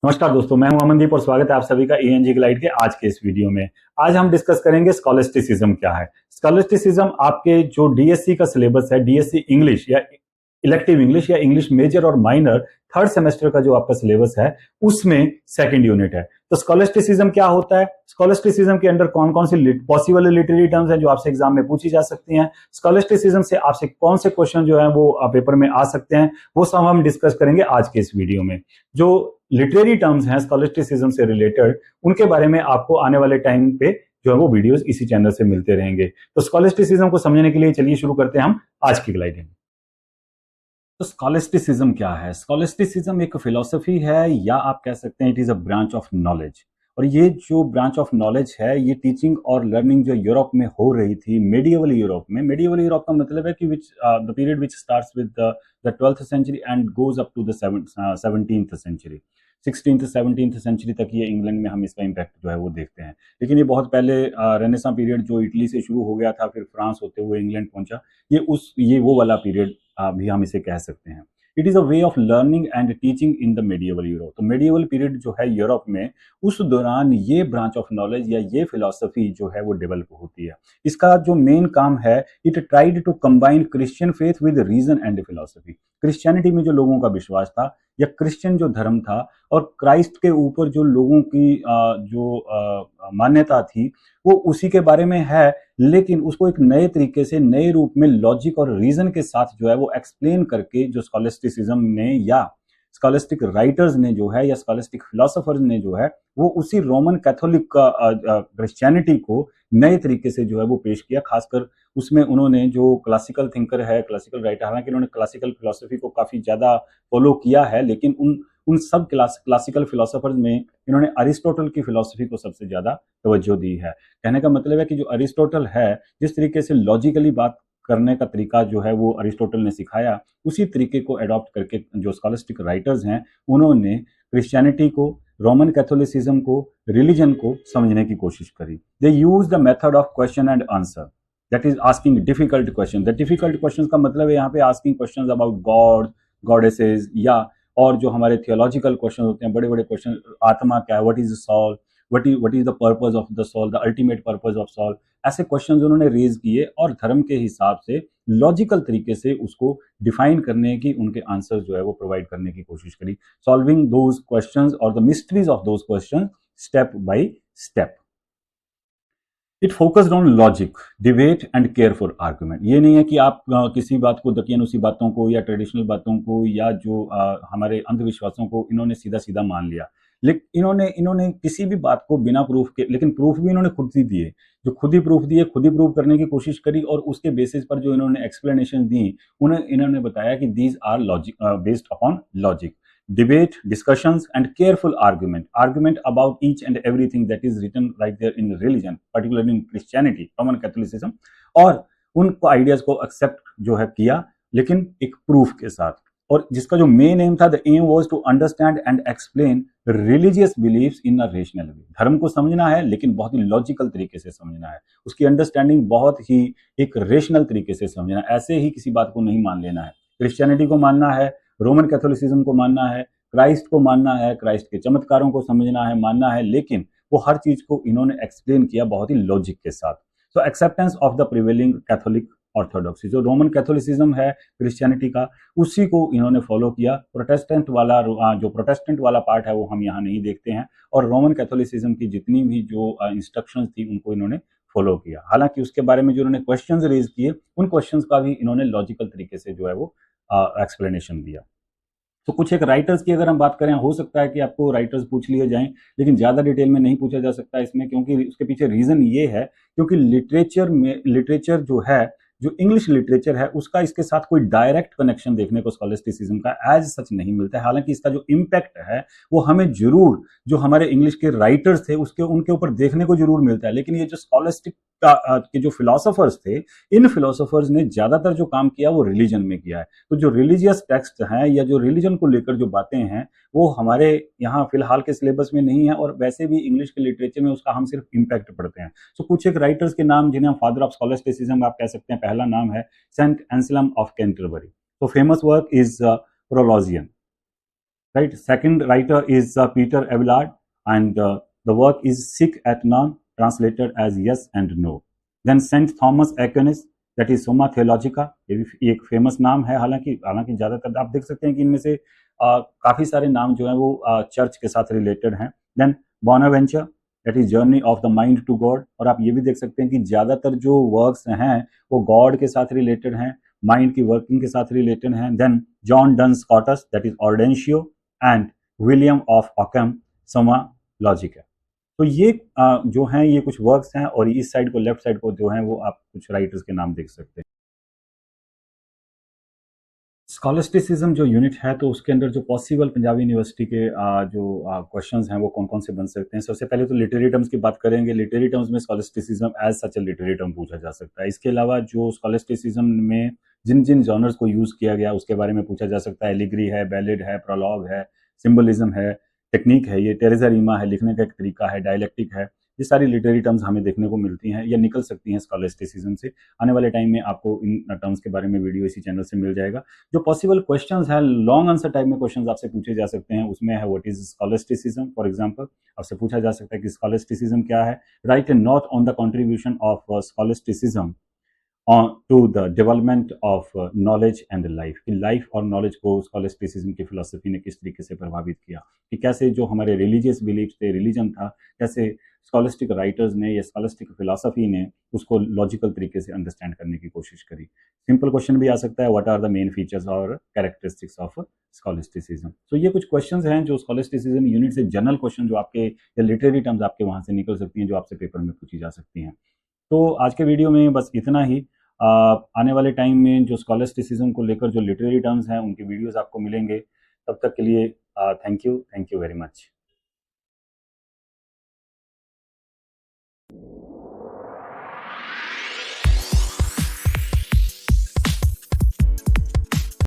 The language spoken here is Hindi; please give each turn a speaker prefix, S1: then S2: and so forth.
S1: नमस्कार दोस्तों, मैं हूं अमनदीप और स्वागत है आप सभी का ईएनजी ग्लाइड के आज के इस वीडियो में। आज हम डिस्कस करेंगे स्कॉलस्टिसिज्म क्या है। स्कॉलस्टिसिज्म आपके जो डीएससी का सिलेबस है, डीएससी इंग्लिश या इलेक्टिव इंग्लिश या इंग्लिश मेजर और माइनर थर्ड सेमेस्टर का जो आपका सिलेबस है उसमें सेकंड यूनिट है। तो स्कॉलस्टिसिज्म क्या होता है, स्कॉलस्टिसिज्म के अंदर कौन कौन सी पॉसिबल लिटरेरी टर्म्स हैं जो आपसे एग्जाम में पूछी जा सकती हैं, स्कॉलस्टिसिज्म से आपसे कौन से क्वेश्चन जो है वो पेपर में आ सकते हैं, वो सब हम डिस्कस करेंगे आज के इस वीडियो में। जो लिटरेरी टर्म्स हैं स्कॉलस्टिसिज्म से रिलेटेड, उनके बारे में आपको आने वाले टाइम पे जो है वो वीडियोस इसी चैनल से मिलते रहेंगे। तो स्कॉलस्टिसिज्म को समझने के लिए चलिए शुरू करते हैं हम आज की ग्लाइडिंग। तो स्कॉलस्टिसिज्म क्या है? स्कॉलस्टिसिज्म एक फिलॉसफी है या आप कह सकते हैं it is a branch of knowledge. और ये जो ब्रांच ऑफ नॉलेज है, ये टीचिंग और लर्निंग जो यूरोप में हो रही थी, मेडिएवल यूरोप में। मेडिएवल यूरोप का मतलब है कि which the period which starts with the 12th century and goes up to the 17th century. 16th 17th century तक ये इंग्लैंड में हम इसका इम्पैक्ट जो है वो देखते हैं। लेकिन ये बहुत पहले रेनेसां पीरियड जो इटली से शुरू हो गया था, फिर फ्रांस होते हुए इंग्लैंड पहुंचा, ये वो वाला पीरियड भी हम इसे कह सकते हैं। It is a way of learning and teaching in the medieval Europe. तो मेडिएवल पीरियड जो है यूरोप में, उस दौरान ये ब्रांच ऑफ नॉलेज या ये फिलॉसफी जो है वो डेवलप होती है। इसका जो मेन काम है, it tried to combine Christian faith with reason and philosophy. Christianity में जो लोगों का विश्वास था या क्रिश्चियन जो धर्म था, और क्राइस्ट के ऊपर जो लोगों की मान्यता थी, वो उसी के बारे में है, लेकिन उसको एक नए तरीके से, नए रूप में, लॉजिक और रीजन के साथ जो है वो एक्सप्लेन करके जो स्कॉलस्टिसिज्म ने या स्कॉलस्टिक राइटर्स ने जो है या स्कॉलस्टिक फिलोसोफर्स ने जो है वो उसी रोमन कैथोलिक का क्रिश्चियनिटी को नए तरीके से जो है वो पेश किया। खासकर उसमें उन्होंने जो क्लासिकल थिंकर है, क्लासिकल राइटर, हालांकि उन्होंने क्लासिकल फिलोसफी को काफी ज्यादा फॉलो किया है, लेकिन उन उन सब क्लासिकल फिलोसोफर्स में इन्होंने अरिस्टोटल की फिलोसफी को सबसे ज्यादा तवज्जो दी है। कहने का मतलब है कि जो अरिस्टोटल है, जिस तरीके से लॉजिकली बात करने का तरीका जो है वो अरिस्टोटल ने सिखाया, उसी तरीके को अडॉप्ट करके जो स्कॉलस्टिक राइटर्स हैं, उन्होंने क्रिश्चियनिटी को, रोमन कैथोलिसिज्म को, रिलीजन को समझने की कोशिश करी। They use the method of question and answer, that is asking difficult question. The difficult question का मतलब है यहाँ पे asking question about God, goddesses, या और जो हमारे थियोलॉजिकल क्वेश्चन होते हैं, बड़े बड़े क्वेश्चन, आत्मा क्या है, what is soul, what is the purpose of the soul, the ultimate purpose of soul. ऐसे क्वेश्चंस उन्होंने रेज किए और धर्म के हिसाब से लॉजिकल तरीके से उसको डिफाइन करने की, उनके आंसर जो है वो प्रोवाइड करने की कोशिश करी, सॉल्विंग दोज क्वेश्चंस और the mysteries of those questions step by step. It focused on logic, debate and care for argument. ये नहीं है कि आप किसी बात को, दकियानुसी बातों को या ट्रेडिशनल बातों को या जो हमारे अंधविश्वासों को इन्होंने सीधा सीधा मान लिया। लेकिन इन्होंने किसी भी बात को बिना प्रूफ के, लेकिन प्रूफ भी इन्होंने खुद ही दिए, जो खुद ही प्रूफ दिए, खुद ही प्रूव करने की कोशिश करी, और उसके बेसिस पर जो इन्होंने एक्सप्लेनेशन दी, उन्हें इन्होंने बताया कि these are logic, based upon logic, debate, discussions, and careful argument about each and everything that is written right there in religion, particularly in Christianity, Roman Catholicism, और उन आइडियाज को एक्सेप्ट जो है किया, लेकिन एक प्रूफ के साथ। और जिसका जो मेन एम था, the aim was to understand and explain religious beliefs in a rational way. धर्म को समझना है, लेकिन बहुत ही लॉजिकल तरीके से समझना है, उसकी अंडरस्टैंडिंग बहुत ही एक रेशनल तरीके से समझना है, ऐसे ही किसी बात को नहीं मान लेना है। क्रिश्चियनिटी को मानना है, रोमन कैथोलिसिज्म को मानना है, क्राइस्ट को मानना है, क्राइस्ट के चमत्कारों को समझना है, मानना है, लेकिन वो हर चीज को इन्होंने एक्सप्लेन किया बहुत ही लॉजिक के साथ। So acceptance of the prevailing Catholic orthodoxy, जो रोमन कैथोलिसिज्म है क्रिश्चियनिटी का, उसी को इन्होंने फॉलो किया। प्रोटेस्टेंट वाला जो प्रोटेस्टेंट वाला पार्ट है वो हम यहाँ नहीं देखते हैं, और रोमन कैथोलिसिज्म की जितनी भी जो इंस्ट्रक्शंस थी उनको इन्होंने फॉलो किया। हालांकि उसके बारे में जो इन्होंने क्वेश्चंस रेज किए, उन क्वेश्चंस का भी इन्होंने लॉजिकल तरीके से जो है वो एक्सप्लेनेशन दिया। तो कुछ एक राइटर्स की अगर हम बात करें, हो सकता है कि आपको राइटर्स पूछ लिए जाएं, लेकिन ज़्यादा डिटेल में नहीं पूछा जा सकता इसमें, क्योंकि उसके पीछे रीज़न ये है, क्योंकि लिटरेचर जो है, जो इंग्लिश लिटरेचर है, उसका इसके साथ कोई डायरेक्ट कनेक्शन देखने को स्कॉलस्टिसिज्म का एज सच नहीं मिलता है। हालांकि इसका जो इम्पैक्ट है वो हमें जरूर, जो हमारे इंग्लिश के राइटर्स थे उसके उनके ऊपर देखने को जरूर मिलता है, लेकिन ये जो स्कॉलस्टिक के जो फिलोसोफर्स थे, इन फिलोसोफर्स ने ज्यादातर जो काम किया वो रिलीजन में किया है। तो जो रिलीजियस टेक्स्ट हैं या जो रिलीजन को लेकर जो बातें हैं, वो हमारे यहाँ फिलहाल के सिलेबस में नहीं है, और वैसे भी इंग्लिश के लिटरेचर में उसका हम सिर्फ इम्पैक्ट पढ़ते हैं। सो कुछ एक राइटर्स के नाम जिन्हें हम फादर ऑफ स्कॉलस्टिसिज्म आप कह सकते हैं, पहला नाम है सेंट एंसलम ऑफ कैंटरबरी। तो famous work is Proslogion. right? Second writer is Peter Abelard, and the work is Sic et Non, translated as Yes and No. Then Saint Thomas Aquinas, that is Summa Theologica, ये भी एक फेमस नाम है, हालांकि हालांकि ज़्यादातर आप देख सकते हैं कि इनमें से काफ़ी सारे नाम जो हैं वो चर्च के साथ रिलेटेड हैं. Then Bonaventure, that is journey of the mind to God, और आप ये भी देख सकते हैं कि ज़्यादातर जो वर्क्स हैं वो गॉड के साथ रिलेटेड हैं, माइंड की वर्किंग के साथ रिलेटेड हैं. Then John Duns Scotus, that is ordinatio, and William of Ockham, Summa logic है. तो ये जो हैं ये कुछ वर्क्स हैं, और इस साइड को, लेफ्ट साइड को जो हैं वो आप कुछ राइटर्स के नाम देख सकते हैं. स्कॉलस्टिसिज्म जो यूनिट है, तो उसके अंदर जो पॉसिबल पंजाबी यूनिवर्सिटी के जो क्वेश्चंस हैं वो कौन कौन से बन सकते हैं. सबसे पहले तो लिटरेरी टर्म्स की बात करेंगे. लिटरेरी टर्म्स में स्कॉलस्टिसिज्म एज सच ए लिटरेरी टर्म पूछा जा सकता है. इसके अलावा जो स्कॉलस्टिसिज्म में जिन जिन जॉनर्स को यूज़ किया गया उसके बारे में पूछा जा सकता है. एलिग्री है, बैलेड है, प्रोलॉग है, सिम्बलिज्म है, टेक्निक है, ये टेरेसा रीमा है, लिखने का एक तरीका है, डायलेक्टिक है. ये सारी लिटरेरी टर्म्स हमें देखने को मिलती हैं या निकल सकती हैं स्कॉलस्टिसिज्म से. आने वाले टाइम में आपको इन टर्म्स के बारे में वीडियो इसी चैनल से मिल जाएगा. जो पॉसिबल क्वेश्चंस हैं, लॉन्ग आंसर टाइप में क्वेश्चंस आपसे पूछे जा सकते हैं, उसमें है what is scholasticism. For example आपसे पूछा जा सकता है कि स्कॉलस्टिसिज्म क्या है. Write a note on the contribution of scholasticism to the development of knowledge and life, कि लाइफ और नॉलेज को स्कॉलस्टिसिज्म की फिलोसफी ने किस तरीके से प्रभावित किया, कि कैसे जो हमारे रिलीजियस बिलीफ थे, रिलीजन था, कैसे स्कॉलस्टिक राइटर्स ने या स्कॉलस्टिक फिलोसफी ने उसको लॉजिकल तरीके से अंडरस्टैंड करने की कोशिश करी. सिंपल क्वेश्चन भी आ सकता है, what are the main features और कैरेक्टरिस्टिक्स ऑफ स्कॉलस्टिसिज्म. तो ये कुछ क्वेश्चंस हैं जो स्कॉलस्टिसिज्म यूनिट से, जनरल क्वेश्चन जो आपके, या लिटरेरी टर्म्स आपके वहां से निकल सकती हैं जो आपसे पेपर में पूछी जा सकती हैं. तो आज के वीडियो में बस इतना ही. आने वाले टाइम में जो स्कॉलस्टिसिज्म को लेकर जो लिटरेरी टर्म्स हैं उनके वीडियोस आपको मिलेंगे. तब तक के लिए थैंक यू वेरी मच.